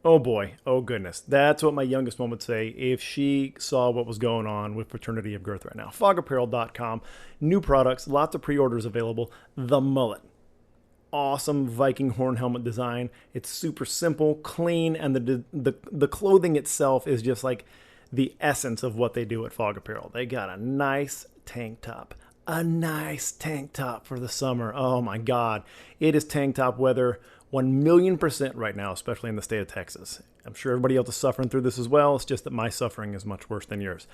Oh boy, oh goodness. That's what my youngest one would say if she saw what was going on with Fraternity of Girth right now. Fogapparel.com, new products, lots of pre-orders available. The mullet. Awesome Viking horn helmet design. It's super simple, clean, and the clothing itself is just like the essence of what they do at Fog Apparel. They got a nice tank top. A nice tank top for the summer. Oh my God. It is tank top weather 1,000,000% right now, especially in the state of Texas. I'm sure everybody else is suffering through this as well. It's just that my suffering is much worse than yours.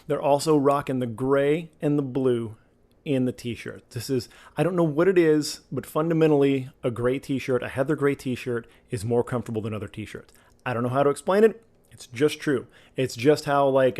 They're also rocking the gray and the blue in the t-shirt. This is, I don't know what it is, but fundamentally a gray t-shirt, a heather gray t-shirt is more comfortable than other t-shirts. I don't know how to explain it. It's just true. It's just how like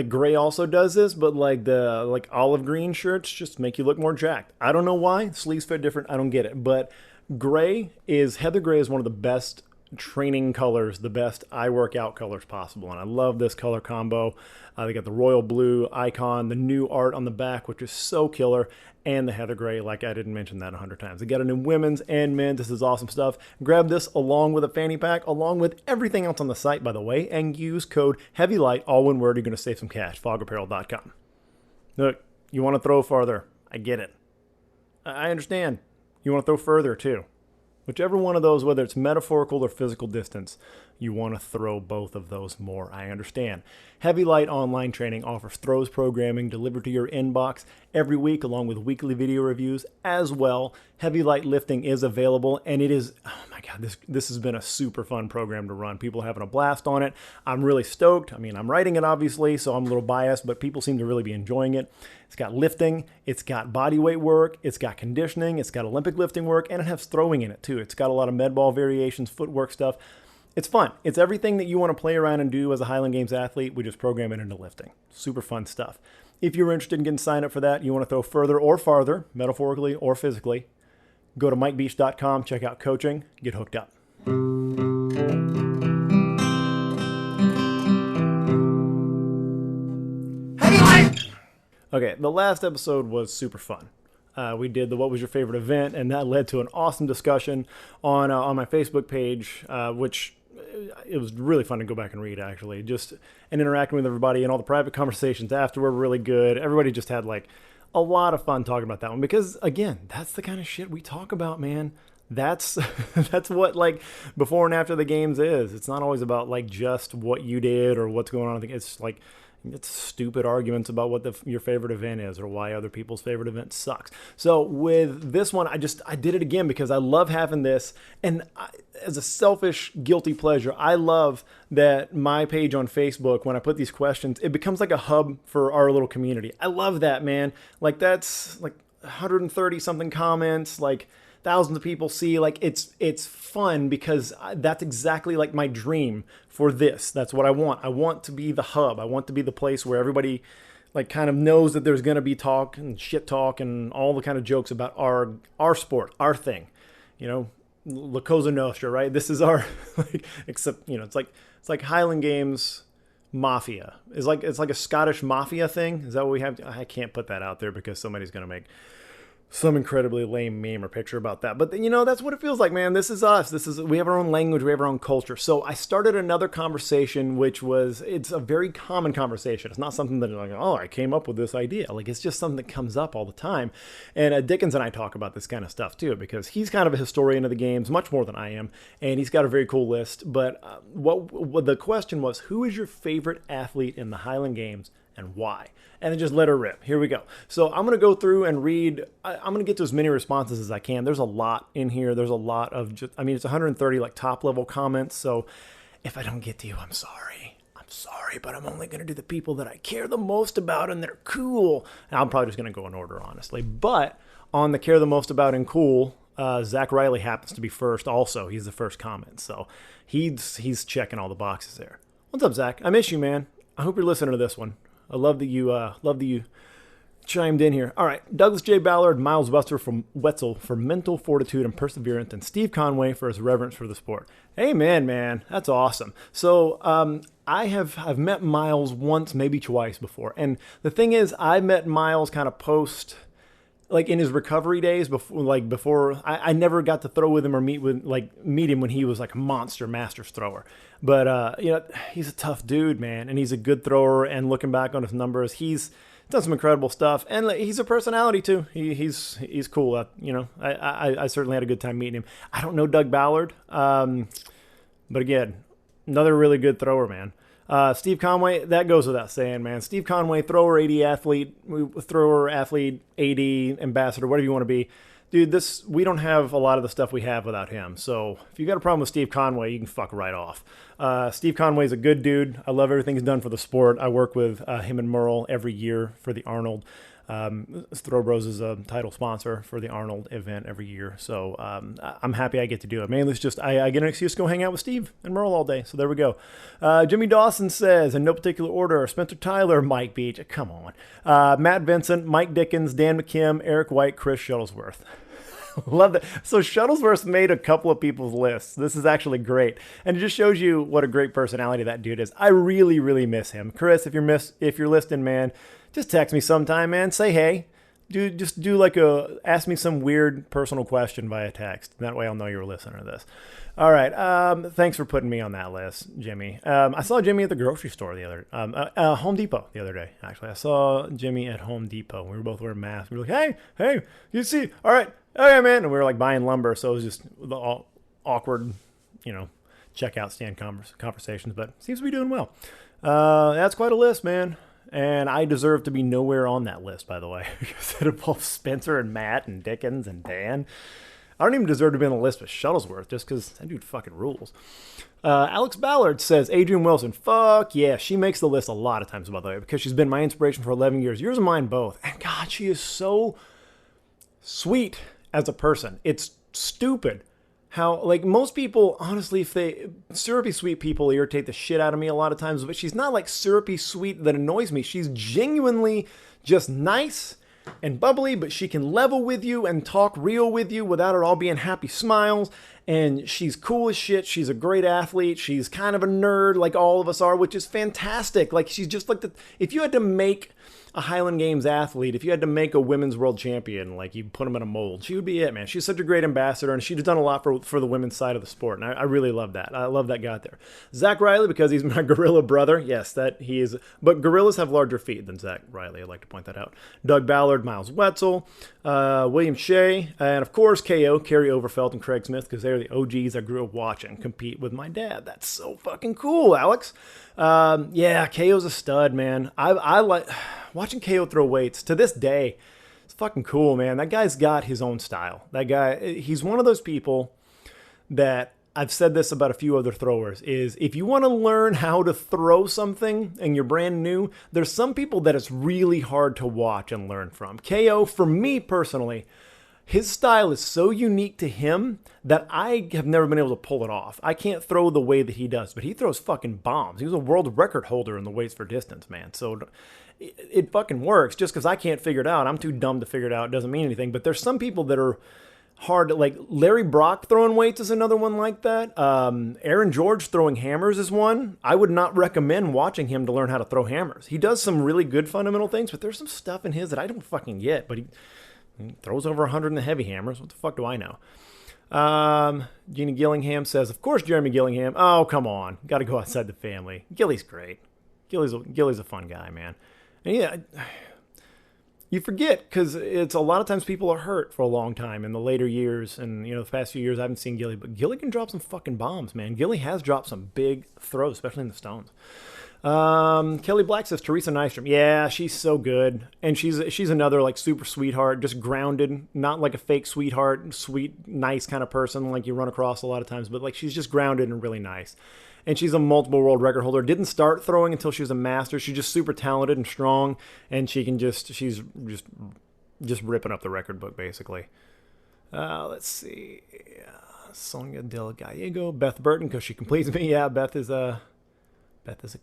gray also does this, but like olive green shirts just make you look more jacked. I don't know why. Sleeves fit different. I don't get it. But heather gray is one of the best training colors, the best eye workout colors possible. And I love this color combo. They got the royal blue icon, the new art on the back, which is so killer, and the heather gray, like I didn't mention that 100 times. They got it in women's and men's. This is awesome stuff. Grab this along with a fanny pack, along with everything else on the site, by the way, and use code HEAVYLIGHT, all one word. You're going to save some cash. Fogapparel.com. Look, you want to throw farther. I get it. I understand. You want to throw further, too. Whichever one of those, whether it's metaphorical or physical distance, you want to throw both of those more. I understand. Heavy Light Online Training offers throws programming delivered to your inbox every week, along with weekly video reviews as well. Heavy Light Lifting is available, and it is, oh my God, this has been a super fun program to run. People are having a blast on it. I'm really stoked. I mean, I'm writing it, obviously, so I'm a little biased, but people seem to really be enjoying it. It's got lifting, it's got body weight work, it's got conditioning, it's got Olympic lifting work, and it has throwing in it too. It's got a lot of med ball variations, footwork stuff. It's fun. It's everything that you want to play around and do as a Highland Games athlete. We just program it into lifting. Super fun stuff. If you're interested in getting signed up for that, you want to throw further or farther, metaphorically or physically, go to MikeBeach.com, check out coaching, get hooked up. Okay, the last episode was super fun. We did the What Was Your Favorite Event, and that led to an awesome discussion on my Facebook page, which it was really fun to go back and read, actually. Just and interacting with everybody, and all the private conversations after were really good. Everybody just had like a lot of fun talking about that one because, again, that's the kind of shit we talk about, man. That's what like before and after the games is. It's not always about like just what you did or what's going on. I think it's like it's stupid arguments about what your favorite event is or why other people's favorite event sucks. So with this one, I did it again because I love having this. And as a selfish, guilty pleasure, I love that my page on Facebook, when I put these questions, it becomes like a hub for our little community. I love that, man. Like that's like 130 something comments, like thousands of people see. Like it's fun because that's exactly like my dream for this. That's what I want. I want to be the hub. I want to be the place where everybody like kind of knows that there's going to be talk and shit talk and all the kind of jokes about our sport, our thing, you know, La Cosa Nostra, right? This is our, like, except, you know, it's like Highland Games Mafia. It's like a Scottish Mafia thing. Is that what we have? I can't put that out there because somebody's going to make some incredibly lame meme or picture about that. But you know, that's what it feels like, man. This is us. We have our own language. We have our own culture. So I started another conversation, it's a very common conversation. It's not something that like, oh, I came up with this idea. Like, it's just something that comes up all the time. And Dickens and I talk about this kind of stuff too, because he's kind of a historian of the games, much more than I am. And he's got a very cool list. But what the question was, who is your favorite athlete in the Highland Games and why? And then just let her rip. Here we go. So I'm going to go through and read. I'm going to get to as many responses as I can. There's a lot in here. There's a lot of it's 130 like top level comments. So if I don't get to you, I'm sorry. I'm sorry, but I'm only going to do the people that I care the most about and they're cool. And I'm probably just going to go in order, honestly. But on the care the most about and cool, Zach Riley happens to be first also. He's the first comment. So he's checking all the boxes there. What's up, Zach? I miss you, man. I hope you're listening to this one. I love that you chimed in here. All right, Douglas J. Ballard, Miles Buster from Wetzel for mental fortitude and perseverance, and Steve Conway for his reverence for the sport. Amen, man. That's awesome. So I've met Miles once, maybe twice before, and the thing is, I met Miles kind of post like in his recovery days before I never got to throw with him or meet him when he was like a monster Masters thrower. But he's a tough dude, man, and he's a good thrower. And looking back on his numbers, he's done some incredible stuff, and he's a personality too. He's cool. I certainly had a good time meeting him. I don't know Doug Ballard, but again, another really good thrower, man. Steve Conway, that goes without saying, man. Steve Conway, thrower, 80 athlete, 80 ambassador, whatever you want to be. Dude, we don't have a lot of the stuff we have without him. So if you got a problem with Steve Conway, you can fuck right off. Steve Conway's a good dude. I love everything he's done for the sport. I work with him and Merle every year for the Arnold. Throw Bros is a title sponsor for the Arnold event every year. So I'm happy I get to do it. Mainly it's just I get an excuse to go hang out with Steve and Merle all day. So there we go. Jimmy Dawson says, in no particular order, Spencer Tyler, Mike Beach. Come on. Matt Vinson, Mike Dickens, Dan McKim, Eric White, Chris Shuttlesworth. Love that. So Shuttlesworth made a couple of people's lists. This is actually great. And it just shows you what a great personality that dude is. I really, really miss him. Chris, if you're listening, man, just text me sometime, man. Say hey. Ask me some weird personal question via text. That way I'll know you're listening to this. All right. Thanks for putting me on that list, Jimmy. I saw Jimmy at the grocery store Home Depot the other day, actually. I saw Jimmy at Home Depot. We were both wearing masks. We were like, hey, you see? All right. Okay, man. And we were like buying lumber. So it was just all awkward, checkout stand conversations, but seems to be doing well. That's quite a list, man. And I deserve to be nowhere on that list, by the way, because it involves Spencer and Matt and Dickens and Dan. I don't even deserve to be on the list with Shuttlesworth just because that dude fucking rules. Alex Ballard says, Adrian Wilson, fuck yeah. She makes the list a lot of times, by the way, because she's been my inspiration for 11 years. Yours and mine both. And God, she is so sweet as a person. It's stupid how, like, most people, honestly, syrupy sweet people irritate the shit out of me a lot of times, but she's not like syrupy sweet that annoys me. She's genuinely just nice and bubbly, but she can level with you and talk real with you without it all being happy smiles. And she's cool as shit. She's a great athlete. She's kind of a nerd like all of us are, which is fantastic. Like, she's just like if you had to make a Highland Games athlete, if you had to make a women's world champion, like you put them in a mold, she would be it, man. She's such a great ambassador, and she's done a lot for the women's side of the sport, and I really love that. I love that guy out there. Zach Riley, because he's my gorilla brother. Yes, that he is. But gorillas have larger feet than Zach Riley. I'd like to point that out. Doug Ballard, Miles Wetzel, William Shea, and of course KO, Kerry Overfelt, and Craig Smith, because they're the OGs I grew up watching compete with my dad. That's so fucking cool, Alex. Yeah, KO's a stud, man. I like watching KO throw weights to this day. It's fucking cool, man. That guy's got his own style. That guy, he's one of those people that, I've said this about a few other throwers, is if you want to learn how to throw something and you're brand new, there's some people that it's really hard to watch and learn from. KO, for me personally, his style is so unique to him that I have never been able to pull it off. I can't throw the way that he does, but he throws fucking bombs. He was a world record holder in the weights for distance, man. So it fucking works. Just because I can't figure it out, I'm too dumb to figure it out, it doesn't mean anything. But there's some people that are hard, like Larry Brock throwing weights is another one like that. Aaron George throwing hammers is one. I would not recommend watching him to learn how to throw hammers. He does some really good fundamental things, but there's some stuff in his that I don't fucking get. But he throws over 100 in the heavy hammers. What the fuck do I know? Jeannie Gillingham says, of course, Jeremy Gillingham. Oh, come on. Got to go outside the family. Gilly's great. Gilly's a fun guy, man. And yeah, you forget because it's a lot of times people are hurt for a long time in the later years. And, the past few years I haven't seen Gilly, but Gilly can drop some fucking bombs, man. Gilly has dropped some big throws, especially in the stones. Kelly Black says Teresa Nystrom. Yeah, she's so good. And she's another like super sweetheart, just grounded, not like a fake sweetheart, sweet, nice kind of person like you run across a lot of times, but like she's just grounded and really nice. And she's a multiple world record holder. Didn't start throwing until she was a master. She's just super talented and strong, and she's just ripping up the record book basically. Let's see. Sonia Del Gallego, Beth Burton, because she completes me. Yeah, Beth is a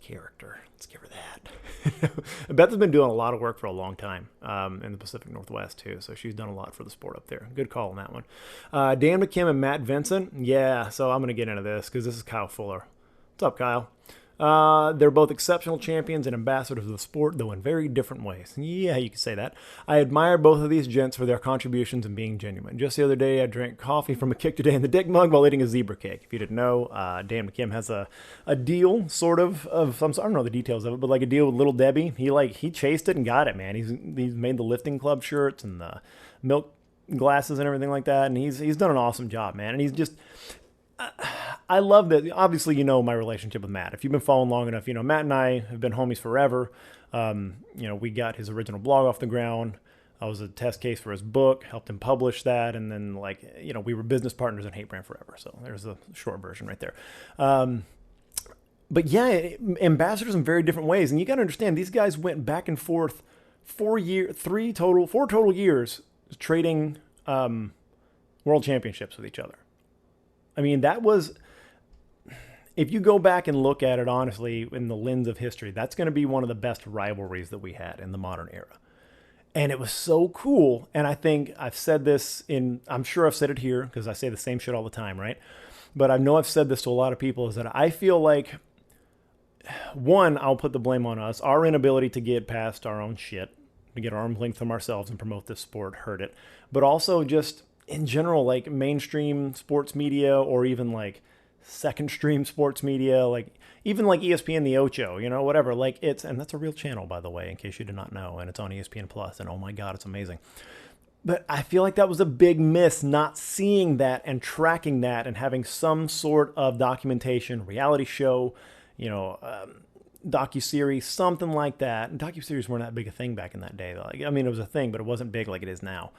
character. Let's give her that. Beth has been doing a lot of work for a long time in the Pacific Northwest, too. So she's done a lot for the sport up there. Good call on that one. Dan Mckim and Matt Vinson. Yeah, so I'm going to get into this because this is Kyle Fuller. What's up, Kyle? They're both exceptional champions and ambassadors of the sport, though in very different ways. Yeah, you could say that. I admire both of these gents for their contributions and being genuine. Just the other day, I drank coffee from a Kick Today in the Dick mug while eating a zebra cake. If you didn't know, Dan Mckim has a deal, sort of some. I don't know the details of it, but like a deal with Little Debbie. He chased it and got it, man. He's made the lifting club shirts and the milk glasses and everything like that, and he's done an awesome job, man. And he's just. I love that. Obviously, you know my relationship with Matt. If you've been following long enough, you know Matt and I have been homies forever. We got his original blog off the ground. I was a test case for his book, helped him publish that, and then we were business partners in Hate Brand forever. So there's the short version right there. But yeah, ambassadors in very different ways, and you got to understand these guys went back and forth 4 total years trading world championships with each other. I mean, that was, if you go back and look at it honestly in the lens of history, that's going to be one of the best rivalries that we had in the modern era. And it was so cool. And I think I've said this I'm sure I've said it here because I say the same shit all the time, right? But I know I've said this to a lot of people, is that I feel like, one, I'll put the blame on us. Our inability to get past our own shit, to get arm's length from ourselves and promote this sport hurt it. But also just in general, like mainstream sports media or even like second stream sports media, like even like ESPN, the Ocho, whatever, and that's a real channel, by the way, in case you did not know. And it's on ESPN Plus, and oh my God, it's amazing. But I feel like that was a big miss, not seeing that and tracking that and having some sort of documentation, reality show, docuseries, something like that. And docuseries weren't that big a thing back in that day. It was a thing, but it wasn't big like it is now.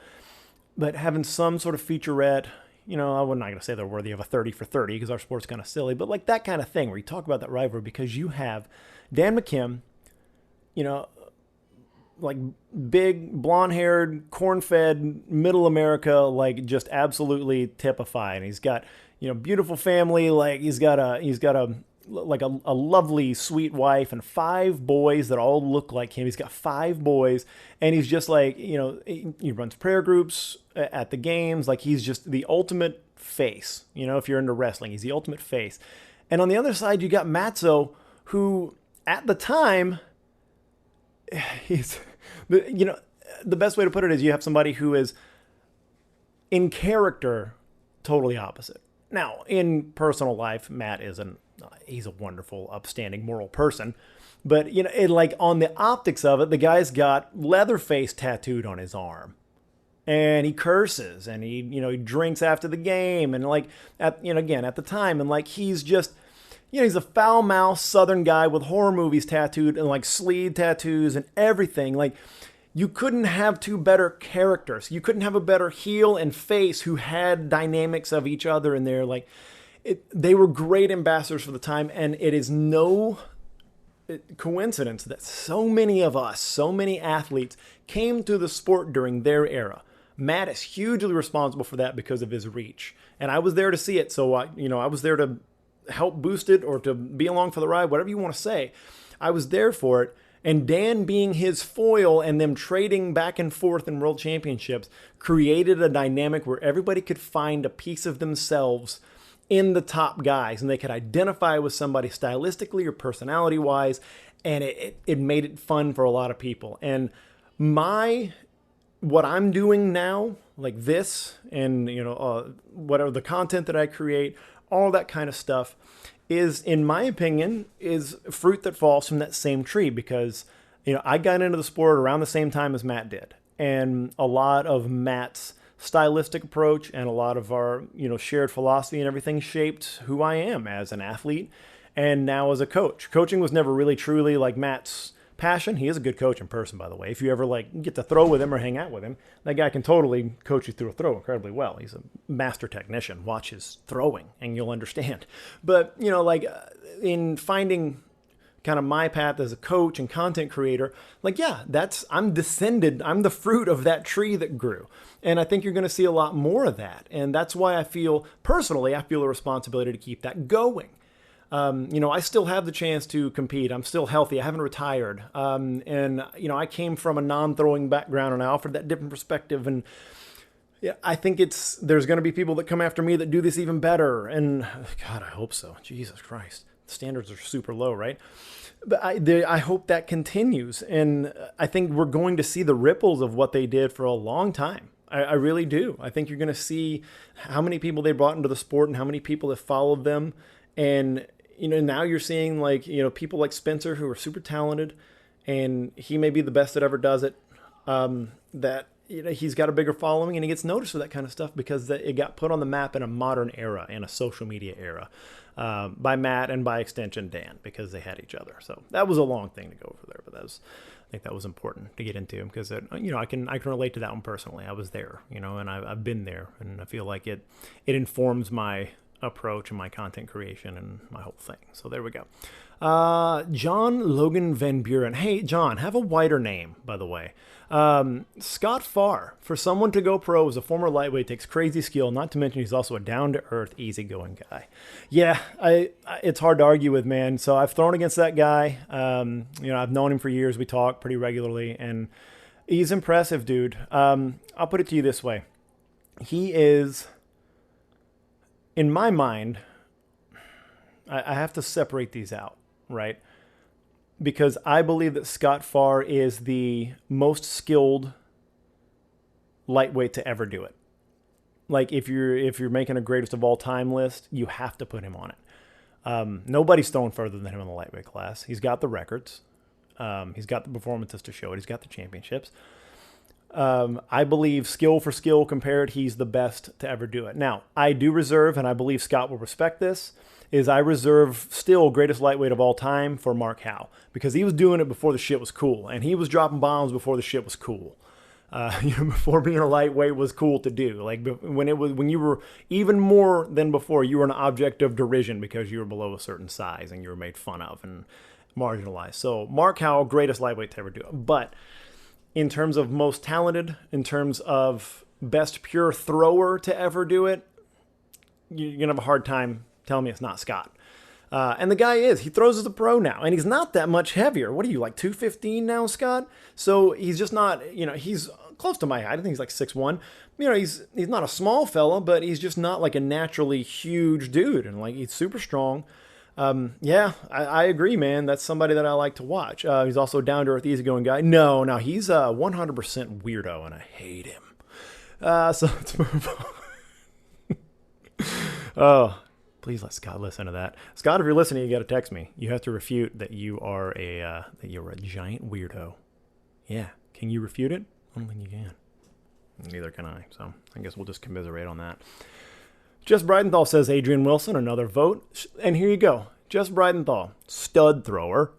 But having some sort of featurette, I'm not going to say they're worthy of a 30 for 30 because our sport's kind of silly, but like that kind of thing where you talk about that rivalry because you have Dan Mckim, like big, blonde-haired, corn-fed, middle America, like just absolutely typified. He's got, beautiful family. Like he's got a lovely, sweet wife and 5 boys that all look like him. He's got 5 boys, and he's just like, he runs prayer groups at the games. Like he's just the ultimate face. If you're into wrestling, he's the ultimate face. And on the other side, you got Matzo, who at the time, the best way to put it is you have somebody who is in character totally opposite. Now, in personal life, Matt he's a wonderful, upstanding, moral person. But, on the optics of it, the guy's got Leatherface tattooed on his arm. And he curses, and he drinks after the game. And, at the time, and, he's just, he's a foul-mouthed Southern guy with horror movies tattooed and, sleeve tattoos and everything. You couldn't have 2 better characters. You couldn't have a better heel and face who had dynamics of each other in there. They were great ambassadors for the time, and it is no coincidence that so many of us, so many athletes, came to the sport during their era. Matt is hugely responsible for that because of his reach, and I was there to see it, so I was there to help boost it or to be along for the ride, whatever you want to say. I was there for it, and Dan being his foil and them trading back and forth in world championships created a dynamic where everybody could find a piece of themselves in the top guys, and they could identify with somebody stylistically or personality-wise, and it made it fun for a lot of people. And what I'm doing now, like this, and whatever the content that I create, all that kind of stuff, is, in my opinion, is fruit that falls from that same tree because, I got into the sport around the same time as Matt did, and a lot of Matt's stylistic approach and a lot of our, shared philosophy and everything shaped who I am as an athlete and now as a coach. Coaching was never really truly like Matt's passion. He is a good coach in person, by the way. If you ever get to throw with him or hang out with him, that guy can totally coach you through a throw incredibly well. He's a master technician. Watch his throwing and you'll understand. But, in finding kind of my path as a coach and content creator, I'm descended, I'm the fruit of that tree that grew. And I think you're going to see a lot more of that. And that's why I feel a responsibility to keep that going. I still have the chance to compete. I'm still healthy. I haven't retired. I came from a non-throwing background and I offered that different perspective. And yeah, I think there's going to be people that come after me that do this even better. And God, I hope so. Jesus Christ. standards are super low, right? But I hope that continues. And I think we're going to see the ripples of what they did for a long time. I really do. I think you're going to see how many people they brought into the sport and how many people have followed them. And, now you're seeing people like Spencer who are super talented, and he may be the best that ever does it. That he's got a bigger following and he gets noticed for that kind of stuff because it got put on the map in a modern era, in a social media era, by Matt and by extension Dan, because they had each other. So that was a long thing to go over there, but I think that was important to get into because I can relate to that one personally. I was there, and I've been there, and I feel like it informs my approach and my content creation and my whole thing. So there we go. John Logan Van Buren. Hey, John, have a wider name, by the way. Scott Farr, for someone to go pro as a former lightweight, takes crazy skill, not to mention he's also a down-to-earth, easygoing guy. Yeah, it's hard to argue with, man. So I've thrown against that guy. I've known him for years. We talk pretty regularly, and he's impressive, dude. I'll put it to you this way. He is, in my mind, I have to separate these out, right? Because I believe that Scott Farr is the most skilled lightweight to ever do it. Like if you're making a greatest of all time list, you have to put him on it. Nobody's thrown further than him in the lightweight class. He's got the records. He's got the performances to show it. He's got the championships. I believe skill for skill compared, he's the best to ever do it. Now, I do reserve, and I believe Scott will respect this, is I reserve still greatest lightweight of all time for Mark Howe, because he was doing it before the shit was cool, and he was dropping bombs before the shit was cool. Before being a lightweight was cool to do. Like when you were even more than before, you were an object of derision because you were below a certain size and you were made fun of and marginalized. So Mark Howe, greatest lightweight to ever do it. But in terms of most talented, in terms of best pure thrower to ever do it, you're going to have a hard time telling me it's not Scott. And the guy he throws as a pro now, and he's not that much heavier. What are you, like 215 now, Scott? So he's just not, he's close to my height. I think he's like 6'1". He's not a small fella, but he's just not like a naturally huge dude. And like, he's super strong. I agree, man. That's somebody that I like to watch. He's also a down-to-earth, easygoing guy. No, he's a 100% weirdo, and I hate him. So let's move on. Oh, please let Scott listen to that. Scott, if you're listening, you got to text me. You have to refute that you're a giant weirdo. Yeah. Can you refute it? I don't think you can. Neither can I. So I guess we'll just commiserate on that. Jess Bridenthal says Adrian Wilson, another vote. And here you go. Jess Bridenthal, stud thrower,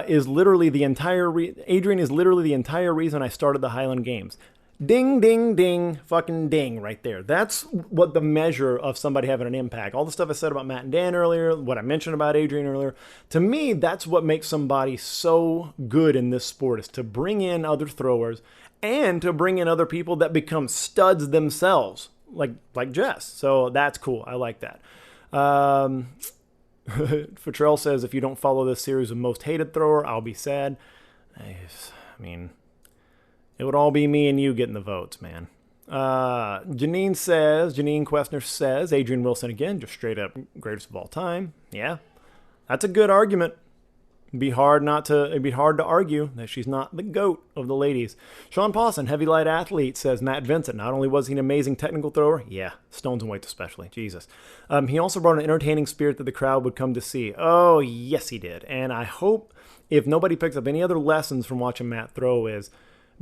is literally the entire Adrian is literally the entire reason I started the Highland Games. Ding, ding, ding, fucking ding right there. That's what the measure of somebody having an impact. All the stuff I said about Matt and Dan earlier, what I mentioned about Adrian earlier, to me, that's what makes somebody so good in this sport, is to bring in other throwers and to bring in other people that become studs themselves, like Jess. So that's cool. I like that. Futrell says, if you don't follow this series of most hated thrower, I'll be sad. I mean, it would all be me and you getting the votes, man. Janine Questner says, Adrian Wilson again, just straight up greatest of all time. Yeah, that's a good argument. It'd be hard to argue that she's not the GOAT of the ladies. Sean Pawson, heavy light athlete, says Matt Vinson. Not only was he an amazing technical thrower, yeah, stones and weights especially, Jesus. He also brought an entertaining spirit that the crowd would come to see. Oh, yes, he did. And I hope if nobody picks up any other lessons from watching Matt throw is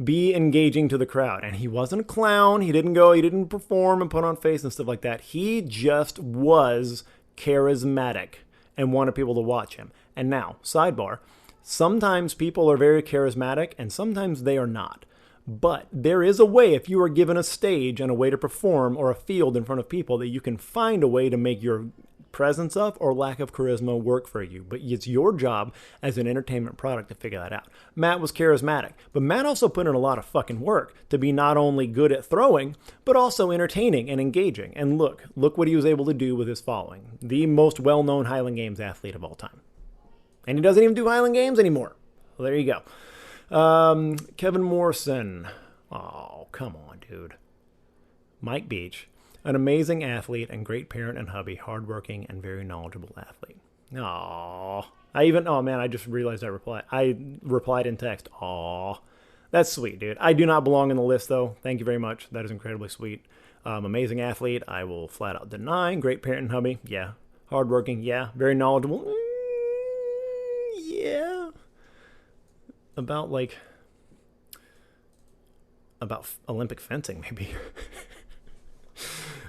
be engaging to the crowd. And he wasn't a clown. He didn't perform and put on face and stuff like that. He just was charismatic and wanted people to watch him. And now, sidebar, sometimes people are very charismatic and sometimes they are not. But there is a way, if you are given a stage and a way to perform or a field in front of people, that you can find a way to make your presence of or lack of charisma work for you. But it's your job as an entertainment product to figure that out. Matt was charismatic, but Matt also put in a lot of fucking work to be not only good at throwing, but also entertaining and engaging. And look what he was able to do with his following. The most well-known Highland Games athlete of all time. And he doesn't even do Highland Games anymore. Well, there you go. Kevin Morrison. Oh, come on, dude. Mike Beach. An amazing athlete and great parent and hubby, hardworking and very knowledgeable athlete. Aww. I just realized I replied in text. Aww. That's sweet, dude. I do not belong in the list, though. Thank you very much. That is incredibly sweet. Amazing athlete. I will flat out deny. Great parent and hubby. Yeah. Hardworking. Yeah. Very knowledgeable. Yeah. About Olympic fencing, maybe.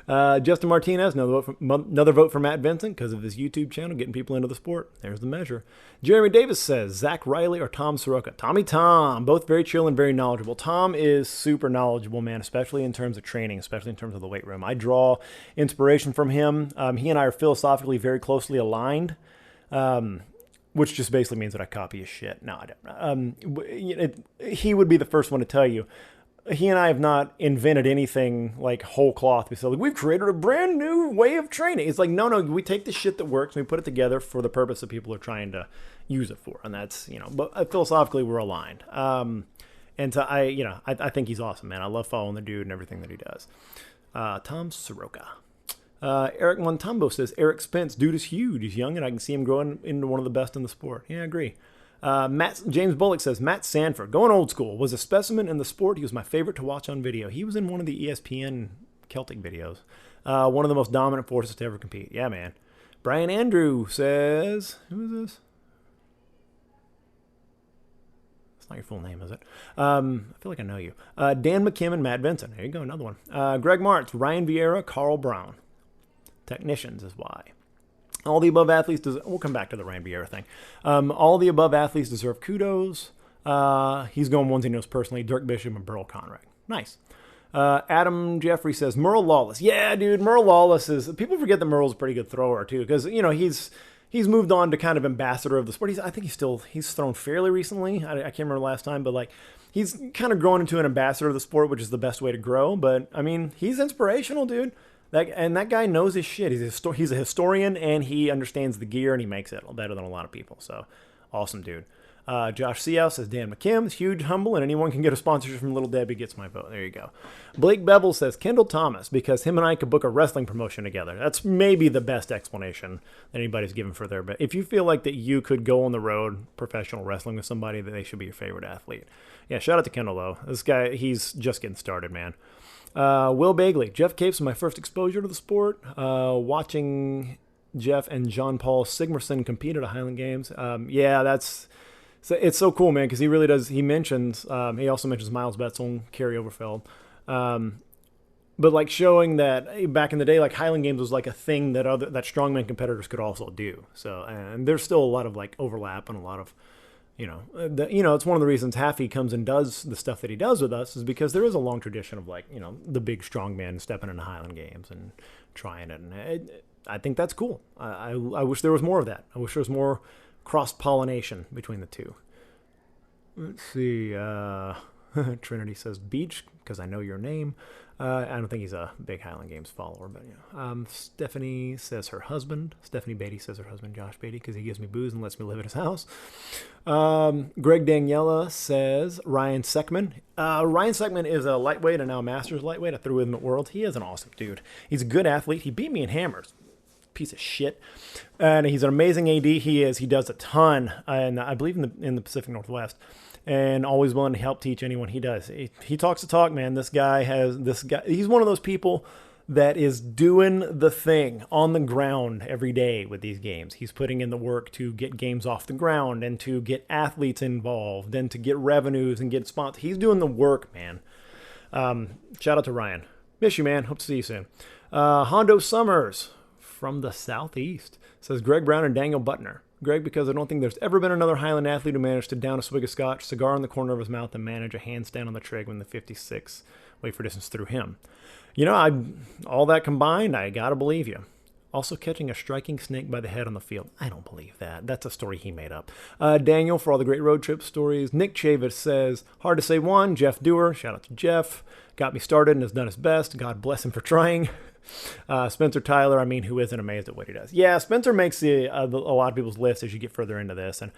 Justin Martinez, another vote for Matt Vinson because of his YouTube channel, getting people into the sport. There's the measure. Jeremy Davis says, Zach Riley or Tom Soroka? Tommy Tom, both very chill and very knowledgeable. Tom is super knowledgeable, man, especially in terms of training, especially in terms of the weight room. I draw inspiration from him. He and I are philosophically very closely aligned, which just basically means that I copy his shit. No, I don't. He would be the first one to tell you. He and I have not invented anything like whole cloth. We said, like, we've created a brand new way of training. It's like, no, we take the shit that works and we put it together for the purpose that people are trying to use it for. And that's, but philosophically we're aligned. And so I think he's awesome, man. I love following the dude and everything that he does. Tom Soroka. Eric Montambo says, Eric Spence, dude is huge. He's young and I can see him growing into one of the best in the sport. Yeah, I agree. James Bullock says, Matt Sanford, going old school, was a specimen in the sport. He was my favorite to watch on video. He was in one of the ESPN Celtic videos. One of the most dominant forces to ever compete. Yeah, man. Brian Andrew says, who is this? It's not your full name, is it? I feel like I know you. Dan Mckim and Matt Vinson. There you go, another one. Greg Martz, Ryan Vieira, Carl Brown. Technicians is why. All the above athletes deserve... We'll come back to the Ryan Vieira thing. All the above athletes deserve kudos. He's going ones he knows personally. Dirk Bishop and Burl Conrad. Nice. Adam Jeffrey says, Merle Lawless. Yeah, dude, Merle Lawless is... People forget that Merle's a pretty good thrower, too. Because, he's moved on to kind of ambassador of the sport. I think he's thrown fairly recently. I can't remember last time, but, he's kind of grown into an ambassador of the sport, which is the best way to grow. But, he's inspirational, dude. That guy knows his shit. He's a historian, and he understands the gear, and he makes it better than a lot of people. So, awesome dude. Josh Seow says, Dan Mckim is huge, humble, and anyone can get a sponsorship from Little Debbie gets my vote. There you go. Blake Bevel says, Kendall Thomas, because him and I could book a wrestling promotion together. That's maybe the best explanation that anybody's given for there. But if you feel like that you could go on the road professional wrestling with somebody, that they should be your favorite athlete. Yeah, shout out to Kendall, though. This guy, he's just getting started, man. Will Bagley. Jeff Capes was my first exposure to the sport. Watching Jeff and John Paul Sigmarsson compete at a Highland Games. It's so cool, man, because he really does. He also mentions Miles Betzel, Kerry Overfeld. But showing that back in the day, Highland Games was a thing that that strongman competitors could also do. So, and there's still a lot of overlap and a lot of, it's one of the reasons Haffey comes and does the stuff that he does with us is because there is a long tradition of the big strongman stepping into Highland Games and trying it. And I think that's cool. I wish there was more of that. I wish there was more cross-pollination between the two. Let's see. Trinity says beach because I know your name. I don't think he's a big Highland Games follower, but Stephanie says her husband. Stephanie Beatty says her husband, Josh Beatty, because he gives me booze and lets me live at his house. Greg Daniela says Ryan Seckman. Ryan Seckman is a lightweight and now a master's lightweight. I threw him at World. He is an awesome dude. He's a good athlete. He beat me in hammers. Piece of shit. And he's an amazing AD. He does a ton, and I believe in the Pacific Northwest. And always willing to help teach anyone he does. He talks the talk, man. This guy, he's one of those people that is doing the thing on the ground every day with these games. He's putting in the work to get games off the ground and to get athletes involved and to get revenues and get sponsors. He's doing the work, man. Shout out to Ryan. Miss you, man. Hope to see you soon. Hondo Summers from the Southeast says Greg Brown and Daniel Butner. Greg, because I don't think there's ever been another Highland athlete who managed to down a swig of scotch, cigar in the corner of his mouth, and manage a handstand on the trig when the 56 wait for distance through him. All that combined, I gotta believe you. Also catching a striking snake by the head on the field. I don't believe that. That's a story he made up. Daniel, for all the great road trip stories. Nick Chavis says, hard to say one. Jeff Dewar, shout out to Jeff. Got me started and has done his best. God bless him for trying. Spencer Tyler, who isn't amazed at what he does? Yeah, Spencer makes a lot of people's lists as you get further into this, and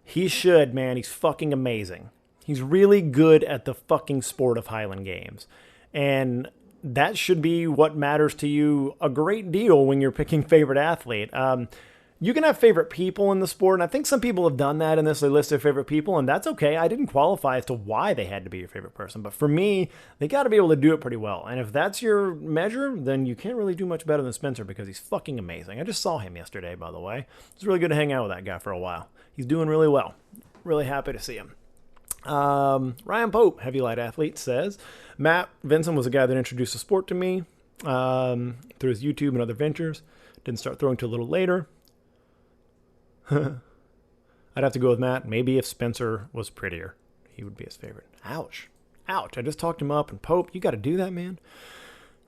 he should, man. He's fucking amazing. He's really good at the fucking sport of Highland Games, and that should be what matters to you a great deal when you're picking favorite athlete. you can have favorite people in the sport, and I think some people have done that in this. They list their favorite people, and that's okay. I didn't qualify as to why they had to be your favorite person, but for me, they got to be able to do it pretty well. And if that's your measure, then you can't really do much better than Spencer because he's fucking amazing. I just saw him yesterday, by the way. It's really good to hang out with that guy for a while. He's doing really well. Really happy to see him. Ryan Pope, heavy light athlete, says, Matt Vinson was the guy that introduced the sport to me through his YouTube and other ventures. Didn't start throwing till a little later. I'd have to go with Matt. Maybe if Spencer was prettier, he would be his favorite. Ouch. Ouch. I just talked him up. And Pope, you got to do that, man.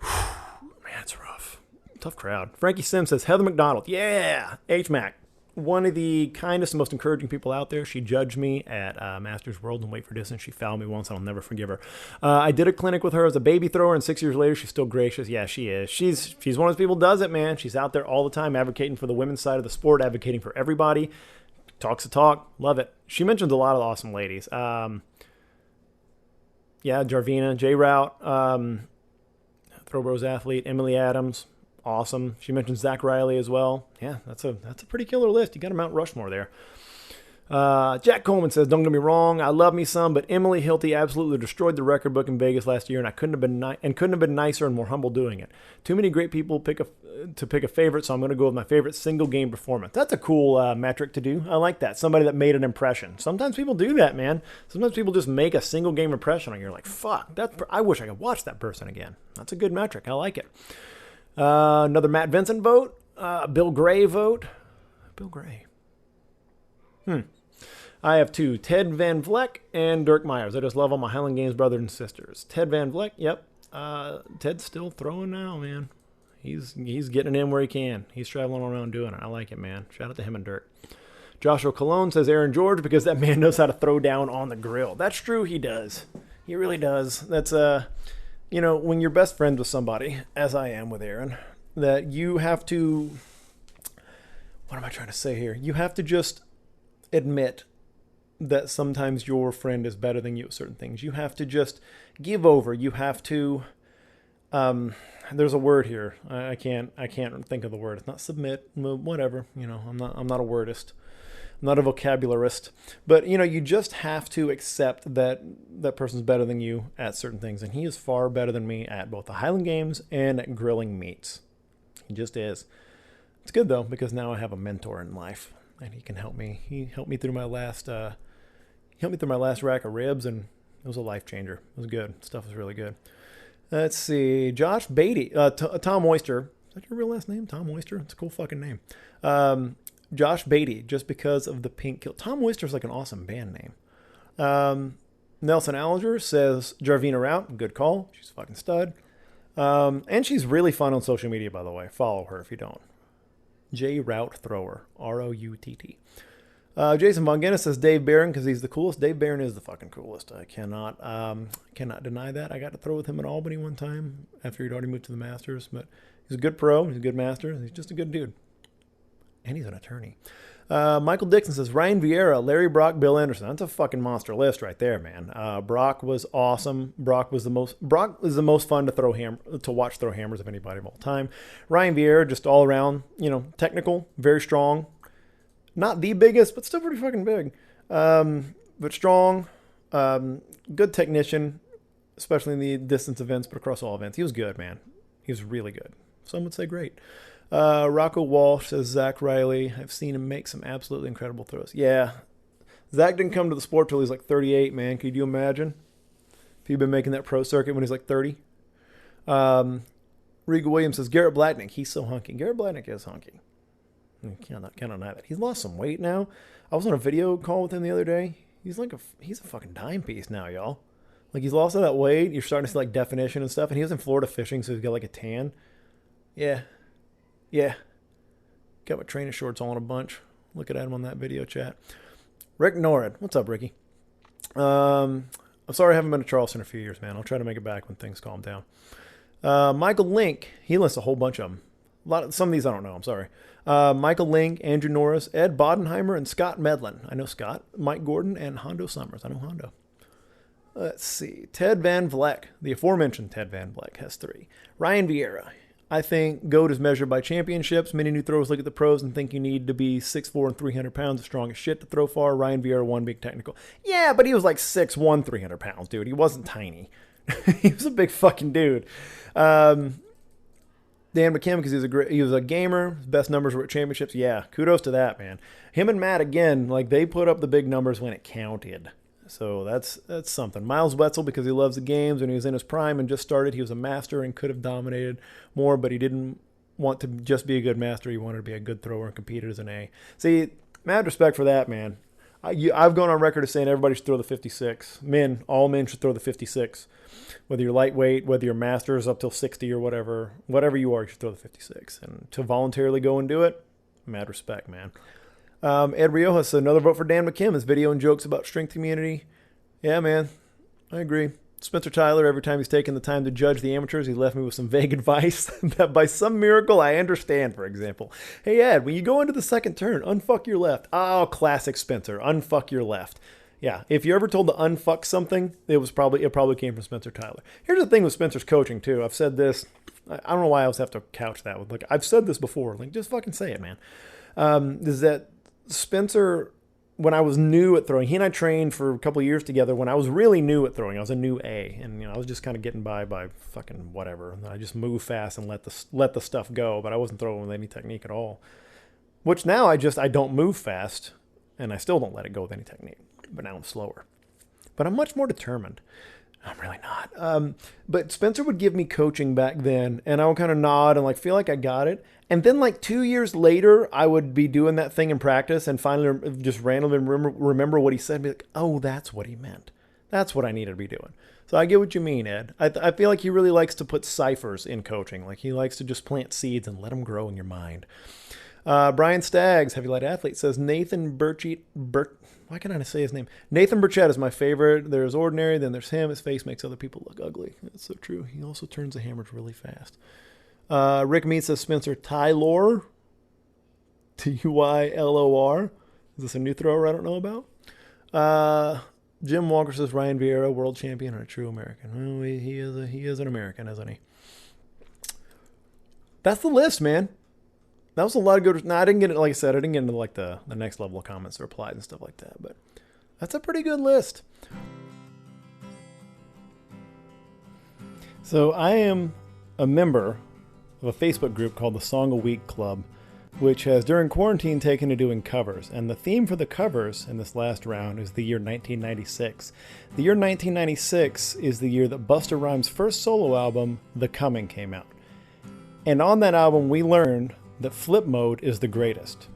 Man, it's rough. Tough crowd. Frankie Sims says, Heather McDonald. Yeah. H-Mac. One of the kindest and most encouraging people out there. She judged me at Masters World and Weight for Distance. She fouled me once, and I'll never forgive her. I did a clinic with her as a baby thrower, and 6 years later, she's still gracious. Yeah, she is. She's one of those people who does it, man. She's out there all the time advocating for the women's side of the sport, advocating for everybody. Talks the talk. Love it. She mentions a lot of awesome ladies. Yeah, Jarvina, J-Route, Throwbros athlete, Emily Adams. Awesome. She mentioned Zach Riley as well. Yeah, that's a pretty killer list. You got a Mount Rushmore there. Jack Coleman says, don't get me wrong, I love me some, but Emily Hilty absolutely destroyed the record book in Vegas last year, and I couldn't have been nicer and more humble doing it. Too many great people pick a favorite, so I'm going to go with my favorite single game performance. That's a cool metric to do. I like that. Somebody that made an impression. Sometimes people do that, man. Sometimes people just make a single game impression on you. You're like, fuck, I wish I could watch that person again. That's a good metric. I like it. Another Matt Vincent vote. Bill Gray vote. Bill Gray. I have two, Ted Van Vleck and Dirk Myers. I just love all my Highland Games brothers and sisters. Ted Van Vleck, yep. Ted's still throwing now, man. He's getting in where he can. He's traveling around doing it. I like it, man. Shout out to him and Dirk. Joshua Cologne says Aaron George because that man knows how to throw down on the grill. That's true, he does. He really does. That's when you're best friends with somebody, as I am with Aaron, that you have to, what am I trying to say here? You have to just admit that sometimes your friend is better than you at certain things. You have to just give over. You have to, there's a word here. I can't think of the word. It's not submit, whatever. I'm not a wordist. I'm not a vocabularist, but you just have to accept that that person's better than you at certain things. And he is far better than me at both the Highland Games and at grilling meats. He just is. It's good though, because now I have a mentor in life and he can help me. He helped me through my last, rack of ribs, and it was a life changer. It was good. Stuff was really good. Let's see. Josh Beatty, Tom Oyster. Is that your real last name? Tom Oyster? It's a cool fucking name. Josh Beatty, just because of the pink kilt. Tom Oyster is like an awesome band name. Nelson Alger says Jarvina Rout, good call. She's a fucking stud. And she's really fun on social media, by the way. Follow her if you don't. J Rout Thrower, Routt. Jason Von Guinness says Dave Barron because he's the coolest. Dave Barron is the fucking coolest. I cannot deny that. I got to throw with him in Albany one time after he'd already moved to the Masters, but he's a good pro. He's a good master. He's just a good dude. And he's an attorney. Michael Dixon says Ryan Vieira, Larry Brock, Bill Anderson. That's a fucking monster list right there, man. Brock was awesome. Brock is the most fun to watch throw hammers of anybody of all time. Ryan Vieira, just all around, technical, very strong. Not the biggest, but still pretty fucking big. But strong, good technician, especially in the distance events, but across all events. He was good, man. He was really good. Some would say great. Rocco Walsh says Zach Riley. I've seen him make some absolutely incredible throws. Yeah. Zach didn't come to the sport till he's like 38, man. Could you imagine? If he'd been making that pro circuit when he's like 30. Riga Williams says Garrett Blacknick. He's so hunky. Garrett Blacknick is hunky. Cannot deny that. He's lost some weight now. I was on a video call with him the other day. He's a fucking dime piece now, y'all. Like, he's lost all that weight. You're starting to see like definition and stuff. And he was in Florida fishing, so he's got like a tan. Yeah. Got my training shorts on a bunch. Looking at him on that video chat. Rick Norrid. What's up, Ricky? I'm sorry I haven't been to Charleston in a few years, man. I'll try to make it back when things calm down. Michael Link. He lists a whole bunch of them. Some of these I don't know. I'm sorry. Michael Link, Andrew Norris, Ed Bodenheimer, and Scott Medlin. I know Scott. Mike Gordon, and Hondo Summers. I know Hondo. Let's see. Ted Van Vleck. The aforementioned Ted Van Vleck has 3. Ryan Vieira. I think GOAT is measured by championships. Many new throwers look at the pros and think you need to be 6'4" and 300 pounds, the strongest shit to throw far. Ryan Vieira won big technical. Yeah, but he was like 6'1", 300 pounds, dude. He wasn't tiny. He was a big fucking dude. Dan Mckim, because he was a gamer. His best numbers were at championships. Yeah, kudos to that, man. Him and Matt, again, like they put up the big numbers when it counted. So that's something. Miles Wetzel, because he loves the games. When he was in his prime and just started, he was a master and could have dominated more, but he didn't want to just be a good master. He wanted to be a good thrower and competed as an A. See, mad respect for that, man. I've gone on record as saying everybody should throw the 56. All men should throw the 56. Whether you're lightweight, whether you're masters up till 60 or whatever you are, you should throw the 56. And to voluntarily go and do it, mad respect, man. Ed Riojas, another vote for Dan Mckim. His video and jokes about strength community. Yeah, man, I agree. Spencer Tyler, every time he's taken the time to judge the amateurs, he left me with some vague advice that by some miracle I understand, for example. Hey, Ed, when you go into the second turn, unfuck your left. Oh, classic Spencer, unfuck your left. Yeah, if you're ever told to unfuck something, it probably came from Spencer Tyler. Here's the thing with Spencer's coaching, too. I've said this. I don't know why I always have to couch that with, like, I've said this before. Like, just fucking say it, man. Is that Spencer, when I was new at throwing, he and I trained for a couple of years together. When I was really new at throwing, I was a new A, and I was just kind of getting by fucking whatever. I just move fast and let the stuff go, but I wasn't throwing with any technique at all. Which now I don't move fast, and I still don't let it go with any technique. But now I'm slower. But I'm much more determined. I'm really not. But Spencer would give me coaching back then, and I would kind of nod and like feel like I got it. And then like 2 years later, I would be doing that thing in practice and finally just randomly remember what he said and be like, oh, that's what he meant. That's what I needed to be doing. So I get what you mean, Ed. I feel like he really likes to put ciphers in coaching. Like he likes to just plant seeds and let them grow in your mind. Brian Staggs, Heavy Light Athlete, says Nathan why can't I say his name? Nathan Burchett is my favorite. There's Ordinary, then there's him. His face makes other people look ugly. That's so true. He also turns the hammers really fast. Rick Mead says Spencer Tylor. T-U-Y-L-O-R. Is this a new thrower I don't know about? Jim Walker says Ryan Vieira, world champion and a true American. Well, he is an American, isn't he? That's the list, man. That was a lot of good. No, I didn't get it. Like I said, I didn't get into like the next level of comments or replies and stuff like that. But that's a pretty good list. So I am a member of a Facebook group called the Song a Week Club, which has during quarantine taken to doing covers. And the theme for the covers in this last round is the year 1996. The year 1996 is the year that Busta Rhymes' first solo album, The Coming, came out. And on that album, we learned that flip mode is the greatest.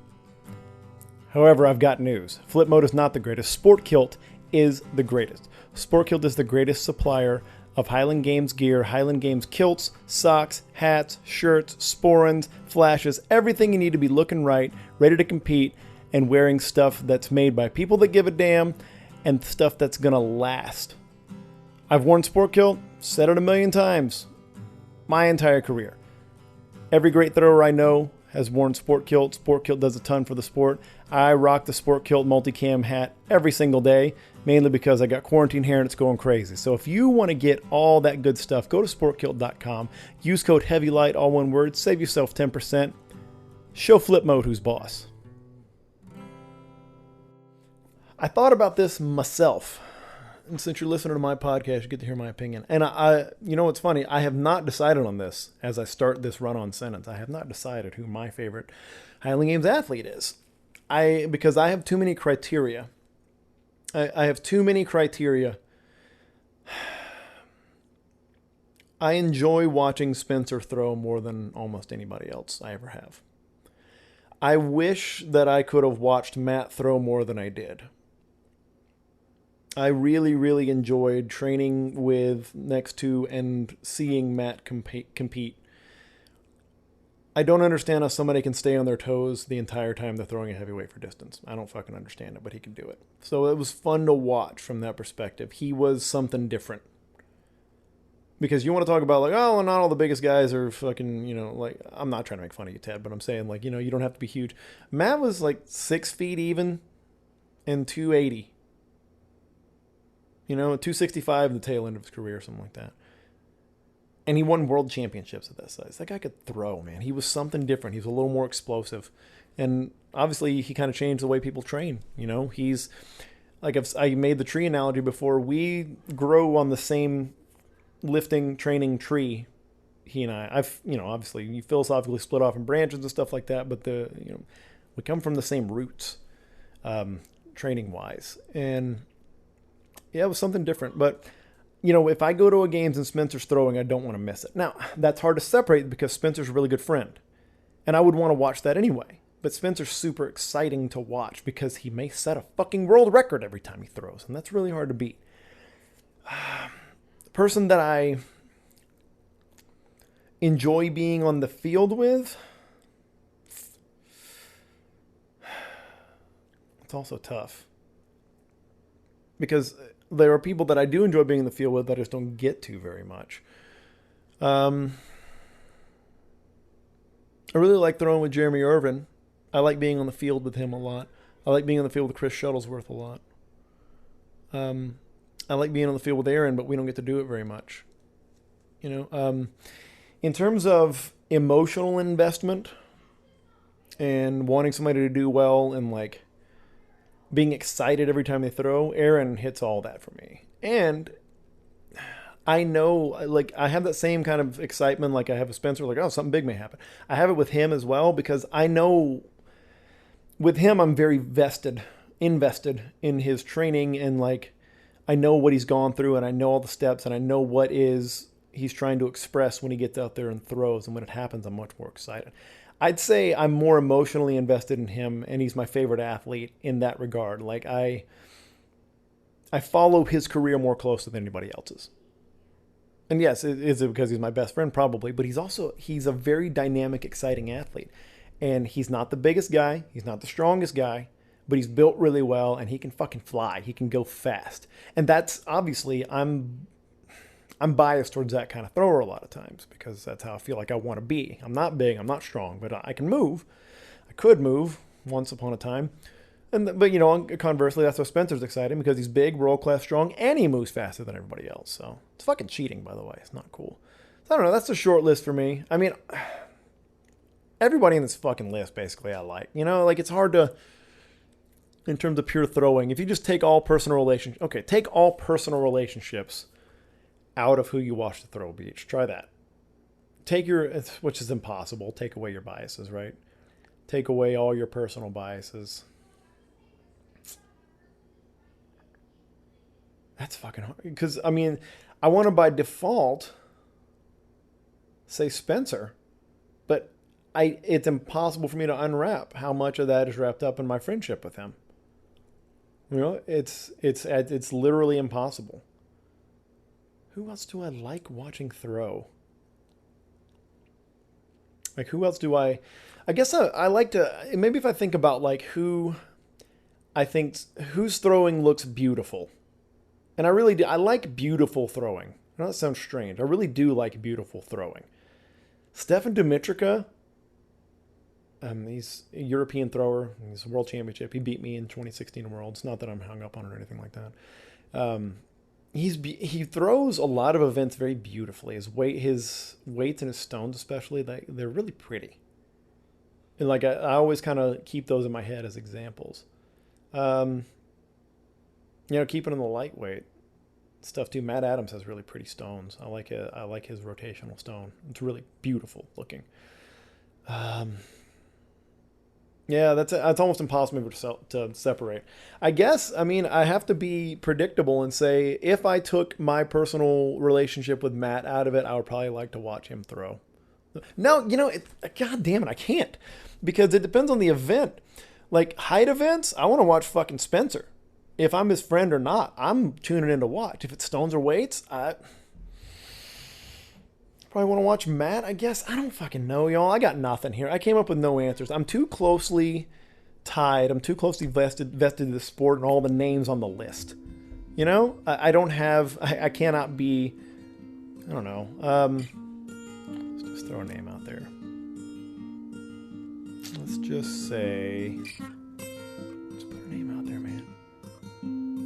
However, I've got news. Flip mode is not the greatest. Sport Kilt is the greatest. Sport Kilt is the greatest supplier of Highland Games gear, Highland Games kilts, socks, hats, shirts, sporrans, flashes, everything you need to be looking right, ready to compete, and wearing stuff that's made by people that give a damn and stuff that's going to last. I've worn Sport Kilt, said it a million times, my entire career. Every great thrower I know has worn Sport Kilt. Sport Kilt does a ton for the sport. I rock the Sport Kilt multicam hat every single day, mainly because I got quarantine hair and it's going crazy. So if you want to get all that good stuff, go to sportkilt.com. Use code HEAVYLIGHT, all one word. Save yourself 10%. Show Flip Mode who's boss. I thought about this myself. And since you're listening to my podcast, you get to hear my opinion. And I you know what's funny? I have not decided on this as I start this run-on sentence. I have not decided who my favorite Highland Games athlete is. Because I have too many criteria. I have too many criteria. I enjoy watching Spencer throw more than almost anybody else I ever have. I wish that I could have watched Matt throw more than I did. I really, really enjoyed training with, next to, and seeing Matt compete. I don't understand how somebody can stay on their toes the entire time they're throwing a heavyweight for distance. I don't fucking understand it, but he can do it. So it was fun to watch from that perspective. He was something different. Because you want to talk about like, oh, not all the biggest guys are fucking, like, I'm not trying to make fun of you, Ted, but I'm saying like, you don't have to be huge. Matt was like 6 feet even and 280. 265 in the tail end of his career, something like that. And he won world championships at that size. That guy could throw, man. He was something different. He was a little more explosive. And obviously, he kind of changed the way people train. You know, he's like, I made the tree analogy before. We grow on the same lifting training tree. He and I, obviously, you philosophically split off in branches and stuff like that. But we come from the same roots, training wise. And yeah, it was something different. But if I go to a games and Spencer's throwing, I don't want to miss it. Now, that's hard to separate because Spencer's a really good friend. And I would want to watch that anyway. But Spencer's super exciting to watch because he may set a fucking world record every time he throws. And that's really hard to beat. The person that I enjoy being on the field with, it's also tough. Because there are people that I do enjoy being in the field with that I just don't get to very much. I really like throwing with Jeremy Irvin. I like being on the field with him a lot. I like being on the field with Chris Shuttlesworth a lot. I like being on the field with Aaron, but we don't get to do it very much. In terms of emotional investment and wanting somebody to do well and like being excited every time they throw, Aaron hits all that for me. And I know, like, I have that same kind of excitement like I have with Spencer, like, oh, something big may happen. I have it with him as well because I know with him I'm very invested in his training and, like, I know what he's gone through and I know all the steps and I know what he's trying to express when he gets out there and throws. And when it happens, I'm much more excited. I'd say I'm more emotionally invested in him, and he's my favorite athlete in that regard. Like, I follow his career more closely than anybody else's. And yes, is it because he's my best friend? Probably. But he's a very dynamic, exciting athlete. And he's not the biggest guy. He's not the strongest guy. But he's built really well, and he can fucking fly. He can go fast. And that's, obviously, I'm biased towards that kind of thrower a lot of times because that's how I feel like I want to be. I'm not big, I'm not strong, but I can move. I could move once upon a time. But conversely, that's why Spencer's exciting because he's big, world-class strong, and he moves faster than everybody else. So it's fucking cheating, by the way. It's not cool. So I don't know. That's a short list for me. I mean, everybody in this fucking list, basically, I like. It's hard to, in terms of pure throwing, if you just take all personal relationships out of who you watch the throw beach. Try that. Which is impossible. Take away your biases, right? Take away all your personal biases. That's fucking hard. Because, I mean, I want to by default say Spencer, but it's impossible for me to unwrap how much of that is wrapped up in my friendship with him. It's literally impossible. Who else do I like watching throw? Like, who else do I guess I like to, maybe if I think about, like, whose throwing looks beautiful. And I really do. I like beautiful throwing. I know that sounds strange. I really do like beautiful throwing. Stefan Demetrica, he's a European thrower. He's a world championship. He beat me in 2016 Worlds. Not that I'm hung up on it or anything like that. He throws a lot of events very beautifully. His weights and his stones especially, they're really pretty. And like I always kind of keep those in my head as examples. Keeping in the lightweight stuff too. Matt Adams has really pretty stones. I like it. I like his rotational stone. It's really beautiful looking. Yeah, that's almost impossible to separate. I guess, I mean, I have to be predictable and say if I took my personal relationship with Matt out of it, I would probably like to watch him throw. No, God damn it, I can't. Because it depends on the event. Like, height events, I want to watch fucking Spencer. If I'm his friend or not, I'm tuning in to watch. If it's stones or weights, I probably want to watch Matt, I guess. I don't fucking know, y'all. I got nothing here. I came up with no answers. I'm too closely tied. I'm too closely vested in the sport and all the names on the list. I don't have... I cannot be... I don't know. Let's just throw a name out there. Let's just say... Just put a name out there, man.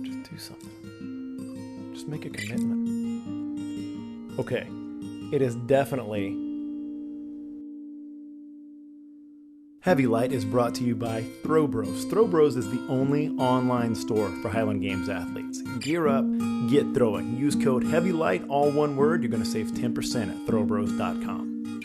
Just do something. Just make a commitment. Okay. It is definitely... Heavy Light is brought to you by Throw Bros. Throw Bros is the only online store for Highland Games athletes. Gear up, get throwing. Use code HEAVYLIGHT, all one word. You're going to save 10% at throwbros.com.